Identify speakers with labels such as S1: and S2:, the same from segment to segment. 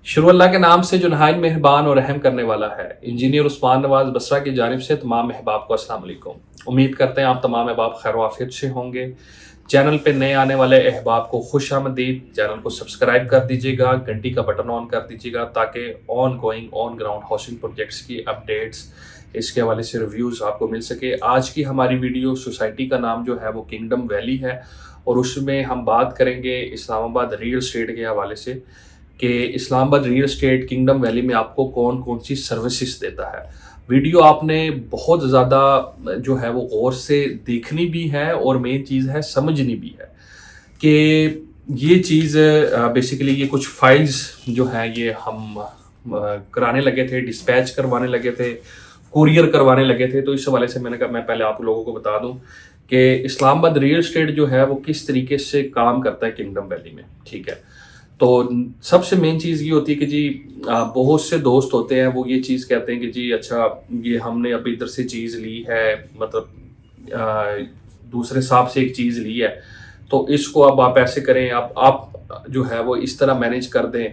S1: شروع اللہ کے نام سے جو نہایت مہربان اور رحم کرنے والا ہے۔ انجینئر عثمان نواز بصرہ کی جانب سے تمام احباب کو السلام علیکم۔ امید کرتے ہیں آپ تمام احباب خیر و عافیت سے ہوں گے۔ چینل پہ نئے آنے والے احباب کو خوش آمدید۔ چینل کو سبسکرائب کر دیجیے گا، گھنٹی کا بٹن آن کر دیجیے گا تاکہ آن گراؤنڈ ہاؤسنگ پروجیکٹس کی اپڈیٹس، اس کے حوالے سے ریویوز آپ کو مل سکے۔ آج کی ہماری ویڈیو سوسائٹی کا نام جو ہے وہ کنگڈم ویلی ہے، اور اس میں ہم بات کریں گے اسلام آباد ریئل اسٹیٹ کے حوالے سے کہ اسلام آباد ریئل اسٹیٹ کنگڈم ویلی میں آپ کو کون کون سی سروسز دیتا ہے۔ ویڈیو آپ نے بہت زیادہ جو ہے وہ غور سے دیکھنی بھی ہے، اور مین چیز ہے سمجھنی بھی ہے کہ یہ چیز بیسیکلی یہ کچھ فائلز جو ہیں یہ ہم کرانے لگے تھے، ڈسپیچ کروانے لگے تھے، کوریئر کروانے لگے تھے۔ تو اس حوالے سے میں نے کہا میں پہلے آپ لوگوں کو بتا دوں کہ اسلام آباد ریئل اسٹیٹ جو ہے وہ کس طریقے سے کام کرتا ہے کنگڈم ویلی میں، ٹھیک ہے۔ تو سب سے مین چیز یہ ہوتی ہے کہ جی بہت سے دوست ہوتے ہیں وہ یہ چیز کہتے ہیں کہ جی اچھا یہ ہم نے اب ادھر سے چیز لی ہے، مطلب دوسرے صاحب سے ایک چیز لی ہے، تو اس کو اب آپ ایسے کریں، اب آپ جو ہے وہ اس طرح مینیج کر دیں،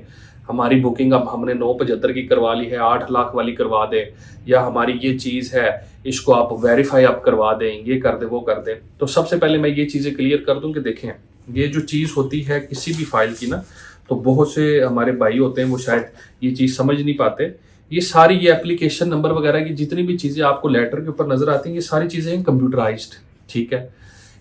S1: ہماری بکنگ اب ہم نے 975 کی کروا لی ہے، 8 لاکھ والی کروا دیں، یا ہماری یہ چیز ہے اس کو آپ ویریفائی آپ کروا دیں، یہ کر دیں وہ کر دیں۔ تو سب سے پہلے میں یہ چیزیں کلیئر کر دوں کہ دیکھیں یہ جو چیز ہوتی ہے کسی بھی فائل کی نا، تو بہت سے ہمارے بھائی ہوتے ہیں وہ شاید یہ چیز سمجھ نہیں پاتے۔ یہ ساری یہ اپلیکیشن نمبر وغیرہ کی جتنی بھی چیزیں آپ کو لیٹر کے اوپر نظر آتی ہیں، یہ ساری چیزیں ہیں کمپیوٹرائزڈ، ٹھیک ہے۔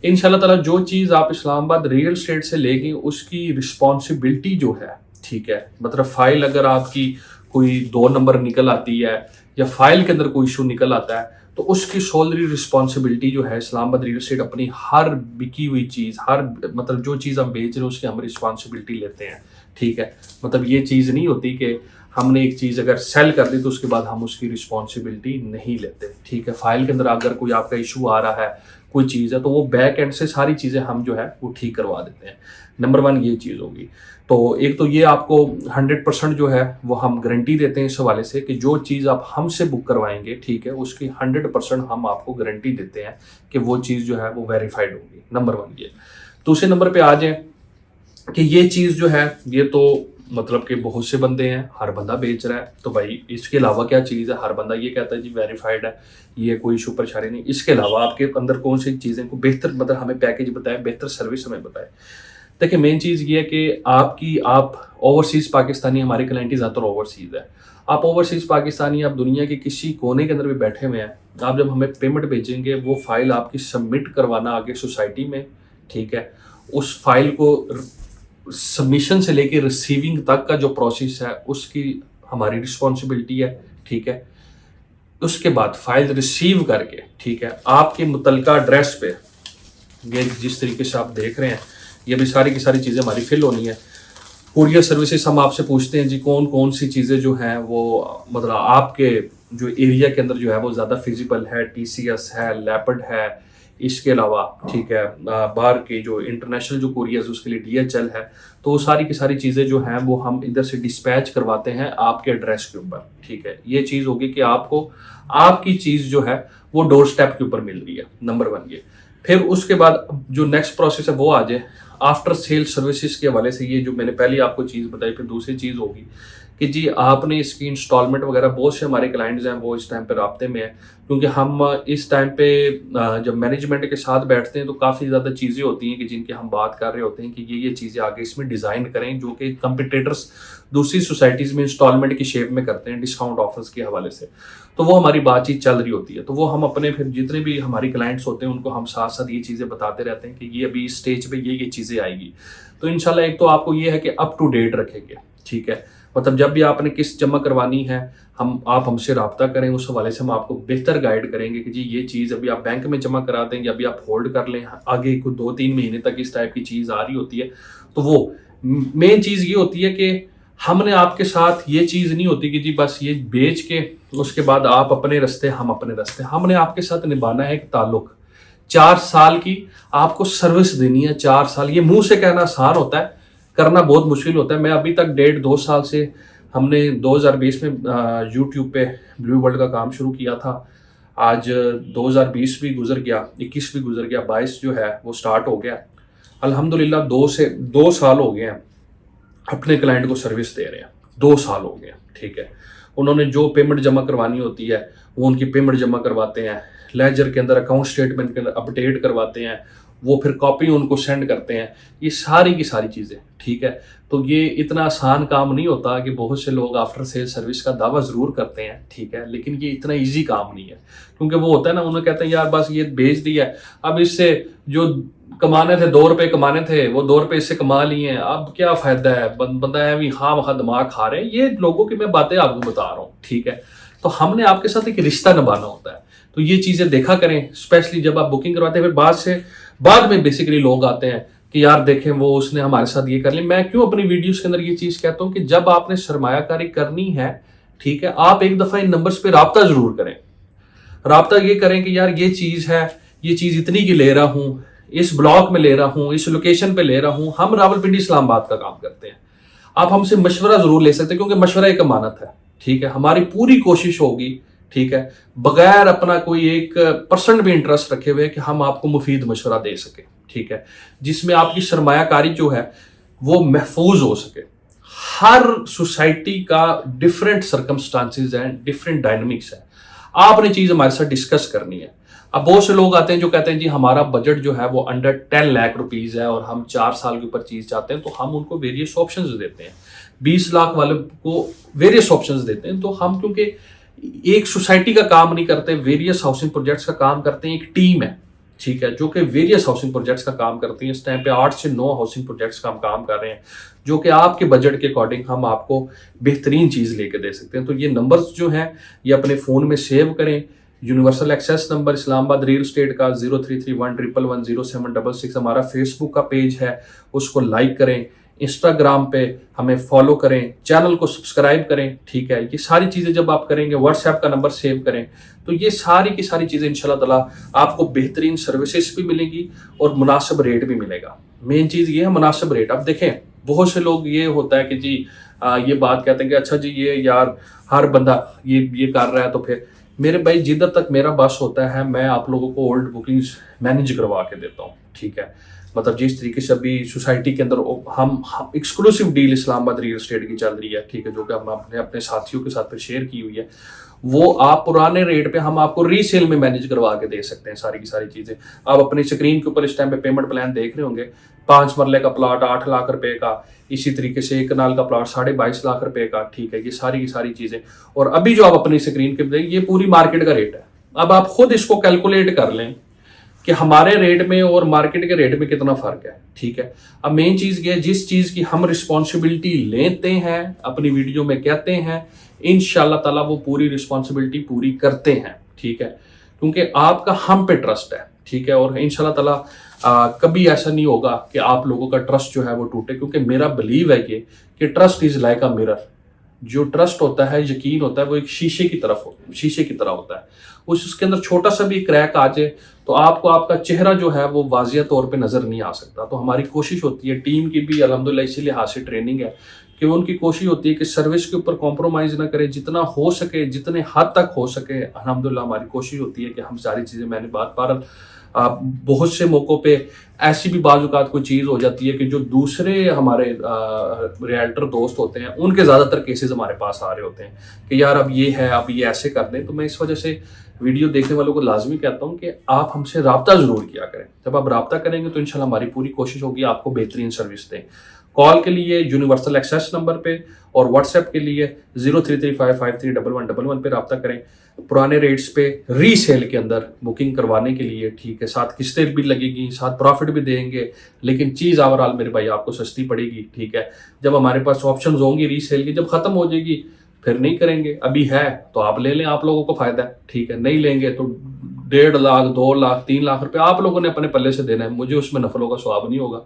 S1: انشاءاللہ تعالیٰ جو چیز آپ اسلام آباد ریئل اسٹیٹ سے لے گی اس کی رسپانسبلٹی جو ہے، ٹھیک ہے، مطلب فائل اگر آپ کی کوئی 2 نمبر نکل آتی ہے یا فائل کے اندر کوئی ایشو نکل آتا ہے، تو اس کی سولری رسپانسبلٹی جو ہے اسلام آباد ریئل اسٹیٹ اپنی ہر بکی ہوئی چیز، ہر مطلب جو چیز ہم بیچ رہے ہیں اس کی ہم رسپانسبلٹی لیتے ہیں، ٹھیک ہے۔ مطلب یہ چیز نہیں ہوتی کہ ہم نے ایک چیز اگر سیل کر دی تو اس کے بعد ہم اس کی رسپانسبلٹی نہیں لیتے، ٹھیک ہے۔ فائل کے اندر اگر کوئی آپ کا ایشو آ رہا ہے، کوئی چیز ہے، تو وہ بیک اینڈ سے ساری چیزیں ہم جو ہے وہ ٹھیک کروا دیتے ہیں۔ نمبر 1 یہ چیز ہوگی۔ تو ایک تو یہ آپ کو 100% جو ہے وہ ہم گارنٹی دیتے ہیں اس حوالے سے کہ جو چیز آپ ہم سے بک کروائیں گے، ٹھیک ہے، اس کی 100% ہم آپ کو گارنٹی دیتے ہیں کہ وہ چیز جو ہے وہ ویریفائڈ ہوگی۔ نمبر 1 یہ۔ دوسرے نمبر پہ آ جائیں کہ یہ چیز جو ہے یہ تو مطلب کہ بہت سے بندے ہیں، ہر بندہ بیچ رہا ہے، تو بھائی اس کے علاوہ کیا چیز ہے؟ ہر بندہ یہ کہتا ہے جی ویریفائڈ ہے، یہ کوئی ایشو پریشانی نہیں۔ اس کے علاوہ آپ کے اندر کون سی چیزیں کو بہتر مطلب ہمیں پیکیج بتائیں، بہتر سروس ہمیں بتائیں۔ دیکھیں مین چیز یہ ہے کہ آپ اوورسیز پاکستانی، ہمارے کلائنٹ زیادہ تر اوورسیز ہے، آپ اوورسیز پاکستانی، آپ دنیا کے کسی کونے کے اندر بھی بیٹھے ہوئے ہیں، آپ جب ہمیں پیمنٹ بھیجیں گے وہ فائل آپ کی سبمٹ کروانا آگے سوسائٹی میں، ٹھیک ہے۔ اس فائل کو سبمیشن سے لے کے ریسیونگ تک کا جو پروسیس ہے اس کی ہماری رسپانسبلٹی ہے، ٹھیک ہے۔ اس کے بعد فائل ریسیو کر کے، ٹھیک ہے، آپ کے متعلقہ ایڈریس پہ یہ جس طریقے سے آپ دیکھ رہے ہیں یہ بھی ساری کی ساری چیزیں ہماری فل ہونی ہے۔ کوریئر سروسز ہم آپ سے پوچھتے ہیں جی کون کون سی چیزیں جو ہیں وہ مطلب آپ کے جو ایریا کے اندر جو ہے وہ زیادہ فیزیبل ہے، ٹی سی ایس ہے، لیپڈ ہے، اس کے علاوہ ٹھیک ہے باہر کے جو انٹرنیشنل جو کوریئرز اس کے لیے ڈی ایچ ایل ہے، تو وہ ساری کی ساری چیزیں جو ہیں وہ ہم ادھر سے ڈسپیچ کرواتے ہیں آپ کے ایڈریس کے اوپر، ٹھیک ہے۔ یہ چیز ہوگی کہ آپ کو آپ کی چیز جو ہے وہ ڈور سٹیپ کے اوپر مل رہی ہے، نمبر 1 یہ۔ پھر اس کے بعد جو نیکسٹ پروسیس ہے وہ آ جائے آفٹر سیل سروسز کے حوالے سے۔ یہ جو میں نے پہلے آپ کو چیز بتائی، پھر دوسری چیز ہوگی کہ جی آپ نے اس کی انسٹالمنٹ وغیرہ، بہت سے ہمارے کلائنٹس ہیں وہ اس ٹائم پہ رابطے میں ہیں، کیونکہ ہم اس ٹائم پہ جب مینجمنٹ کے ساتھ بیٹھتے ہیں تو کافی زیادہ چیزیں ہوتی ہیں کہ جن کی ہم بات کر رہے ہوتے ہیں کہ یہ چیزیں آگے اس میں ڈیزائن کریں جو کہ کمپیٹیٹرز دوسری سوسائٹیز میں انسٹالمنٹ کی شیپ میں کرتے ہیں ڈسکاؤنٹ آفرز کے حوالے سے، تو وہ ہماری بات چیت چل رہی ہوتی ہے۔ تو وہ ہم اپنے پھر جتنے بھی ہماری کلائنٹس ہوتے ہیں ان کو ہم ساتھ ساتھ یہ چیزیں بتاتے رہتے ہیں کہ یہ ابھی اس اسٹیج پہ یہ چیزیں آئے گی۔ تو انشاءاللہ ایک تو آپ کو یہ ہے کہ اپ ٹو ڈیٹ رکھیں گے، ٹھیک ہے، مطلب جب بھی آپ نے قسط جمع کروانی ہے آپ ہم سے رابطہ کریں، اس حوالے سے ہم آپ کو بہتر گائیڈ کریں گے کہ جی یہ چیز ابھی آپ بینک میں جمع کرا دیں یا ابھی آپ ہولڈ کر لیں، آگے کو 2-3 مہینے تک اس ٹائپ کی چیز آ رہی ہوتی ہے۔ تو وہ مین چیز یہ ہوتی ہے کہ ہم نے آپ کے ساتھ یہ چیز نہیں ہوتی کہ جی بس یہ بیچ کے اس کے بعد آپ اپنے رستے ہم اپنے رستے، ہم نے آپ کے ساتھ نبھانا ہے ایک تعلق۔ 4 سال کی آپ کو سروس دینی ہے، 4 سال۔ یہ منہ سے کہنا آسان ہوتا ہے، کرنا بہت مشکل ہوتا ہے۔ میں ابھی تک 1.5-2 سال سے ہم نے 2020 میں یوٹیوب پہ بلیو ورلڈ کا کام شروع کیا تھا، آج 2020 بھی گزر گیا، 21 بھی گزر گیا، 22 جو ہے وہ سٹارٹ ہو گیا۔ الحمدللہ 2 سال ہو گئے ہیں اپنے کلائنٹ کو سروس دے رہے ہیں، 2 साल हो गए, ठीक है। उन्होंने जो पेमेंट जमा करवानी होती है वो उनकी पेमेंट जमा करवाते हैं, लेजर के अंदर अकाउंट स्टेटमेंट के अंदर अपडेट करवाते हैं, वो फिर कॉपी उनको सेंड करते हैं, ये सारी की सारी चीज़ें, ठीक है। तो ये इतना आसान काम नहीं होता कि बहुत से लोग आफ्टर सेल सर्विस का दावा ज़रूर करते हैं, ठीक है, लेकिन ये इतना इजी काम नहीं है। क्योंकि वो होता है ना, उन्हें कहते हैं यार बस ये भेज दिया है, अब इससे जो कमाने थे 2 रुपए कमाने थे वो 2 रुपए इससे कमा लिए हैं, अब क्या फ़ायदा है, बंदा है भी हाँ वहाँ दिमाग खा रहे हैं। ये लोगों की मैं बातें आपको बता रहा हूँ, ठीक है। तो हमने आपके साथ एक रिश्ता निभाना होता है, तो ये चीज़ें देखा करें, स्पेशली जब आप बुकिंग करवाते हैं। फिर बाद में बेसिकली लोग आते हैं कि यार देखें वो उसने हमारे साथ ये कर ली। मैं क्यों अपनी वीडियोस के अंदर ये चीज़ कहता हूँ कि जब आपने सरमायाकारी करनी है, ठीक है, आप एक दफ़ा इन नंबर्स पे राब्ता ज़रूर करें। राब्ता ये करें कि यार ये चीज़ है, ये चीज़ इतनी की ले रहा हूँ, इस ब्लॉक में ले रहा हूँ, इस लोकेशन पे ले रहा हूँ। हम रावलपिंडी इस्लामाबाद का काम करते हैं, आप हमसे मशवरा ज़रूर ले सकते हैं, क्योंकि मशवरा एक अमानत है, ठीक है। हमारी पूरी कोशिश होगी, ठीक है, बगैर अपना कोई 1% भी इंटरेस्ट रखे हुए कि हम आपको मुफीद मशवरा दे सके, ठीक है, जिसमें आपकी सरमायाकारी जो है वो महफूज हो सके। हर सोसाइटी का डिफरेंट सर्कमस्टांसिस हैं, डिफरेंट डायनामिक्स है, आपने चीज़ हमारे साथ डिस्कस करनी है। अब बहुत से लोग आते हैं जो कहते हैं जी हमारा बजट जो है वो अंडर 10 लाख रुपीज़ है और हम 4 साल के ऊपर चीज़ चाहते हैं, तो हम उनको वेरियस ऑप्शंस देते हैं। 20 लाख वाले को वेरियस ऑप्शंस देते हैं। तो हम क्योंकि एक सोसाइटी का काम नहीं करते, वेरियस हाउसिंग प्रोजेक्ट्स का काम करते हैं, एक टीम है, ठीक है, जो कि वेरियस हाउसिंग प्रोजेक्ट्स का काम करती है। इस टाइम पे 8 से 9 हाउसिंग प्रोजेक्ट्स का हम काम कर रहे हैं, जो कि आपके बजट के अकॉर्डिंग हम आपको बेहतरीन चीज़ लेके दे सकते हैं। तो ये नंबर्स जो हैं ये अपने फ़ोन में सेव करें। Universal access number Islamabad real estate का 0331110766 हमारा फेसबुक का पेज है, उसको लाइक करें। इंस्टाग्राम पे हमें फॉलो करें, चैनल को सब्सक्राइब करें, ठीक है। ये सारी चीज़ें जब आप करेंगे, व्हाट्सएप का नंबर सेव करें, तो ये सारी की सारी चीज़ें इंशाल्लाह ताला आपको बेहतरीन सर्विसेज भी मिलेंगी और मुनासिब रेट भी मिलेगा। मेन चीज़ ये है मुनासिब रेट। अब देखें बहुत से लोग ये होता है कि जी ये बात कहते हैं कि अच्छा जी ये यार हर बंदा ये कर रहा है, तो फिर मेरे भाई जिधर तक मेरा बस होता है मैं आप लोगों को ओल्ड बुकिंग्स मैनेज करवा के देता हूँ, ठीक है। मतलब जिस तरीके से अभी सोसाइटी के अंदर हम exclusive deal Islamabad real estate की चल रही है, ठीक है, जो कि हम अपने साथियों के साथ फिर शेयर की हुई है, वो आप पुराने रेट पे हम आपको रीसेल में मैनेज करवा के दे सकते हैं सारी की सारी चीज़ें। आप अपनी स्क्रीन के ऊपर इस टाइम पे पेमेंट प्लान देख रहे होंगे। 5 मरले का प्लाट 8 लाख रुपए का, इसी तरीके से 1 कनाल का प्लाट 22.5 लाख रुपए का, ठीक है। ये सारी की सारी चीज़ें, और अभी जो आप अपनी स्क्रीन के ये पूरी मार्केट का रेट है। अब आप खुद इसको कैलकुलेट कर लें कि हमारे रेट में और मार्केट के रेट में कितना फर्क है, ठीक है। अब मेन चीज़ ये, जिस चीज़ की हम रिस्पॉन्सिबिलिटी लेते हैं, अपनी वीडियो में कहते हैं, इंशाल्लाह ताला वो पूरी रिस्पॉन्सिबिलिटी पूरी करते हैं, ठीक है, क्योंकि आपका हम पे ट्रस्ट है, ठीक है। और इंशाल्लाह ताला कभी ऐसा नहीं होगा कि आप लोगों का ट्रस्ट जो है वो टूटे, क्योंकि मेरा बिलीव है ये कि trust is like a mirror. जो ट्रस्ट होता है, यकीन होता है, वो एक शीशे की तरह होता है। उसके अंदर छोटा सा भी क्रैक आ जाए तो आपको आपका चेहरा जो है वो वाजिया तौर पे नजर नहीं आ सकता। तो हमारी कोशिश होती है, टीम की भी अल्हम्दुलिल्लाह इसी लिहाज से ट्रेनिंग है कि उनकी कोशिश होती है कि सर्विस के ऊपर कॉम्प्रोमाइज़ ना करें, जितना हो सके, जितने हद तक हो सके। अल्हम्दुलिल्लाह हमारी कोशिश होती है कि हम सारी चीज़ें, मैंने बात पर बहुत से मौक़ों पे ऐसी भी बाज़ औक़ात कोई चीज़ हो जाती है कि जो दूसरे हमारे रियल्टर दोस्त होते हैं उनके ज़्यादातर केसेस हमारे पास आ रहे होते हैं कि यार अब ये है, अब ये ऐसे कर दें। तो मैं इस वजह से वीडियो देखने वालों को लाजमी कहता हूँ कि आप हमसे राब्ता ज़रूर किया करें। जब आप राब्ता करेंगे तो इंशाल्लाह हमारी पूरी कोशिश होगी आपको बेहतरीन सर्विस दें। कॉल के लिए यूनिवर्सल एक्सेस नंबर पे और व्हाट्सएप के लिए 0335531111 पे रब्ता करें। पुराने रेट्स पे रीसेल के अंदर बुकिंग करवाने के लिए, ठीक है, साथ किस्तें भी लगेगी, साथ प्रॉफिट भी देंगे, लेकिन चीज़ ओवरऑल मेरे भाई आपको सस्ती पड़ेगी, ठीक है। जब हमारे पास ऑप्शंस होंगी रीसेल की, जब ख़त्म हो जाएगी फिर नहीं करेंगे। अभी है तो आप ले लें, आप लोगों को फ़ायदा है, ठीक है। नहीं लेंगे तो 1.5 लाख 2 लाख 3 लाख रुपए आप लोगों ने अपने पल्ले से देना है, मुझे उसमें नफलों का स्वाब नहीं होगा।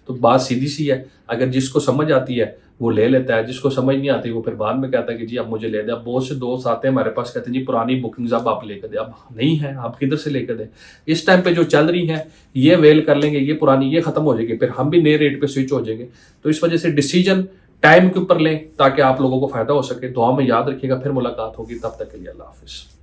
S1: तो बात सीधी सी है, अगर जिसको समझ आती है वो ले लेता है, जिसको समझ नहीं आती वो फिर बाद में कहता है कि जी अब मुझे ले दे। अब बहुत से दोस्त आते हैं हमारे पास, कहते हैं जी पुरानी बुकिंग्स अब आप लेकर दे। अब नहीं है, आप किधर से लेकर दें? इस टाइम पे जो चल रही है ये वेल कर लेंगे, ये पुरानी ये खत्म हो जाएगी, फिर हम भी नए रेट पे स्विच हो जाएंगे। तो इस वजह से डिसीजन टाइम के ऊपर लें ताकि आप लोगों को फायदा हो सके। दुआ में याद रखिएगा, फिर मुलाकात होगी, तब तक के लिए अल्लाह हाफिज़।